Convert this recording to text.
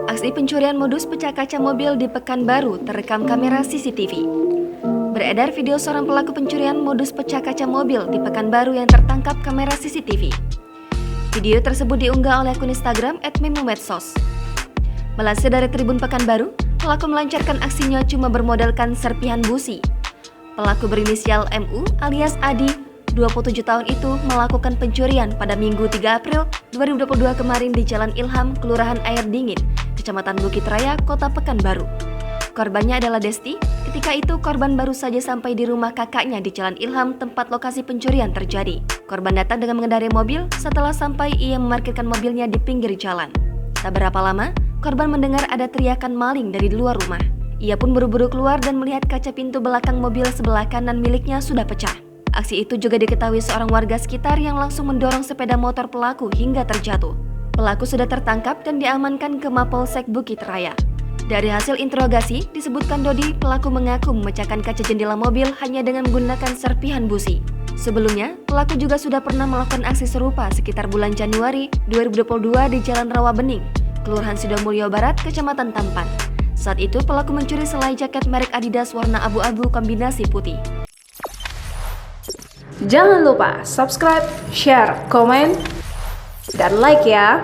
Aksi pencurian modus pecah kaca mobil di Pekanbaru terekam kamera CCTV. Beredar video seorang pelaku pencurian modus pecah kaca mobil di Pekanbaru yang tertangkap kamera CCTV. Video tersebut diunggah oleh akun Instagram @memomedsos. Melansir dari Tribun Pekanbaru, pelaku melancarkan aksinya cuma bermodalkan serpihan busi. Pelaku berinisial MU alias Adi, 27 tahun itu melakukan pencurian pada Minggu 3 April 2022 kemarin di Jalan Ilham, Kelurahan Air Dingin, Kecamatan Bukit Raya, Kota Pekanbaru. Korbannya adalah Desti. Ketika itu korban baru saja sampai di rumah kakaknya di Jalan Ilham, tempat lokasi pencurian terjadi. Korban datang dengan mengendarai mobil. Setelah sampai, ia memarkirkan mobilnya di pinggir jalan. Tak berapa lama, korban mendengar ada teriakan maling dari luar rumah. Ia pun buru-buru keluar dan melihat kaca pintu belakang mobil sebelah kanan miliknya sudah pecah. Aksi itu juga diketahui seorang warga sekitar yang langsung mendorong sepeda motor pelaku hingga terjatuh. Pelaku sudah tertangkap dan diamankan ke Mapolsek Bukit Raya. Dari hasil interogasi, disebutkan Dodi pelaku mengaku memecahkan kaca jendela mobil hanya dengan menggunakan serpihan busi. Sebelumnya, pelaku juga sudah pernah melakukan aksi serupa sekitar bulan Januari 2022 di Jalan Rawabening, Kelurahan Sidomulyo Barat, Kecamatan Tampan. Saat itu, pelaku mencuri selai jaket merek Adidas warna abu-abu kombinasi putih. Jangan lupa subscribe, share, komen, dan like ya!